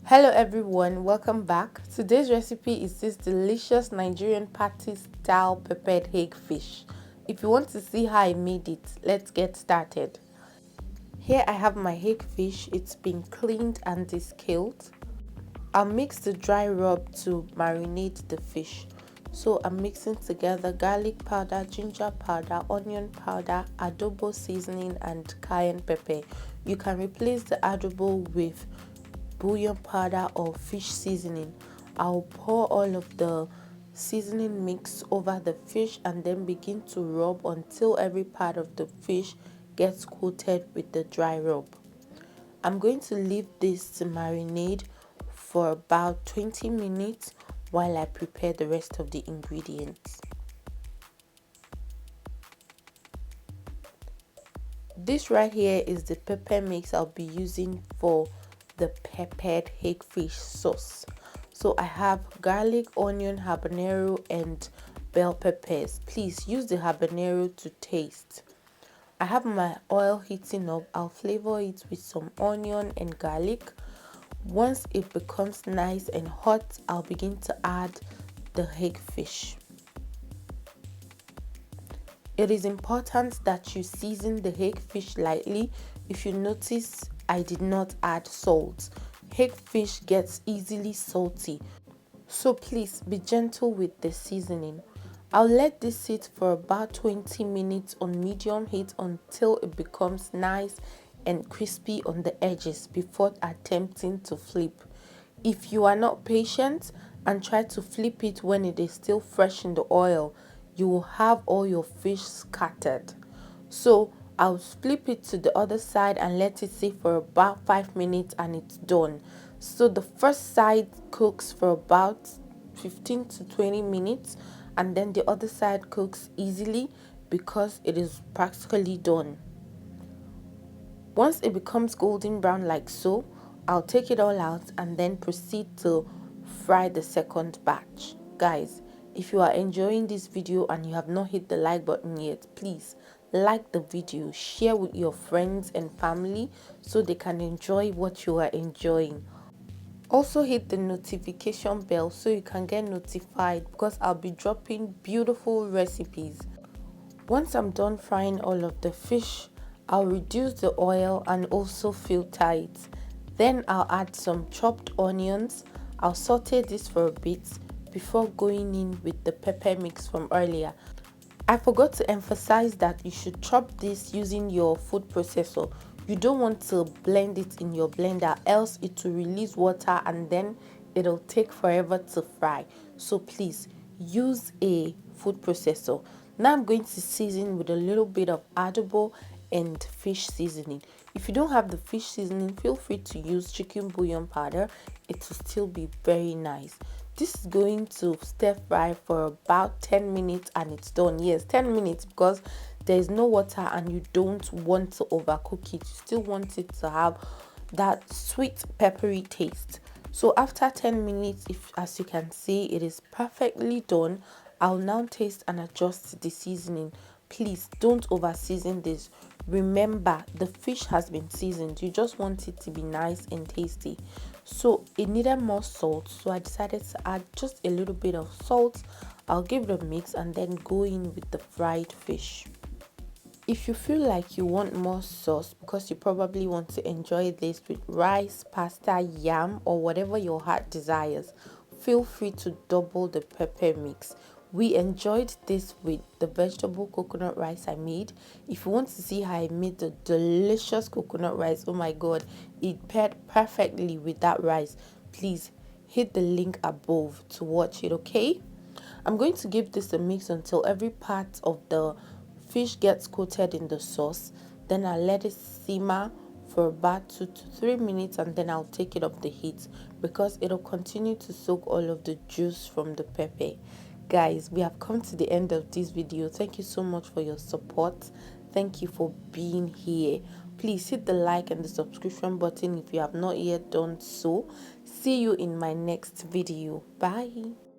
Hello everyone, welcome back. Today's recipe is this delicious Nigerian party style peppered hake fish. If you want to see how I made it, let's get started. Here I have my hake fish. It's been cleaned and descaled. I'll mix the dry rub to marinate the fish. So I'm mixing together garlic powder, ginger powder, onion powder, adobo seasoning and cayenne pepper. You can replace the adobo with bullion powder or fish seasoning. I'll pour all of the seasoning mix over the fish and then begin to rub until every part of the fish gets coated with the dry rub. I'm going to leave this to marinate for about 20 minutes while I prepare the rest of the ingredients. This right here is the pepper mix I'll be using for the peppered hake fish sauce. So I have garlic, onion, habanero and bell peppers. Please use the habanero to taste. I have my oil heating up. I'll flavor it with some onion and garlic. Once it becomes nice and hot, I'll begin to add the hake fish. It is important that you season the hake fish lightly. If you notice, I did not add salt. Hake fish gets easily salty, so please be gentle with the seasoning. I'll let this sit for about 20 minutes on medium heat until it becomes nice and crispy on the edges before attempting to flip. If you are not patient and try to flip it when it is still fresh in the oil, you will have all your fish scattered. So I'll flip it to the other side and let it sit for about 5 minutes and it's done. So the first side cooks for about 15 to 20 minutes and then the other side cooks easily because it is practically done. Once it becomes golden brown like so, I'll take it all out and then proceed to fry the second batch. Guys, if you are enjoying this video and you have not hit the like button yet, please like the video, share with your friends and family so they can enjoy what you are enjoying. Also hit the notification bell so you can get notified because I'll be dropping beautiful recipes. Once I'm done frying all of the fish, I'll reduce the oil and also filter it. Then I'll add some chopped onions. I'll saute this for a bit before going in with the pepper mix from earlier. I forgot to emphasize that you should chop this using your food processor. You don't want to blend it in your blender, else it will release water and then it'll take forever to fry. So please use a food processor. Now I'm going to season with a little bit of adobo and fish seasoning. If you don't have the fish seasoning, feel free to use chicken bouillon powder. It will still be very nice. This is going to stir fry for about 10 minutes and it's done. Yes, 10 minutes because there is no water and you don't want to overcook it. You still want it to have that sweet peppery taste. So after 10 minutes, as you can see, it is perfectly done. I'll now taste and adjust the seasoning. Please don't over season this. Remember, the fish has been seasoned. You just want it to be nice and tasty. So it needed more salt, so I decided to add just a little bit of salt. I'll give it a mix and then go in with the fried fish. If you feel like you want more sauce because you probably want to enjoy this with rice, pasta, yam or whatever your heart desires, feel free to double the pepper mix. We enjoyed this with the vegetable coconut rice I made. If you want to see how I made the delicious coconut rice, oh my god, it paired perfectly with that rice. Please hit the link above to watch it, okay? I'm going to give this a mix until every part of the fish gets coated in the sauce. Then I'll let it simmer for about 2 to 3 minutes and then I'll take it off the heat because it'll continue to soak all of the juice from the pepper. Guys, we have come to the end of this video. Thank you so much for your support. Thank you for being here. Please hit the like and the subscription button if you have not yet done so. See you in my next video. Bye.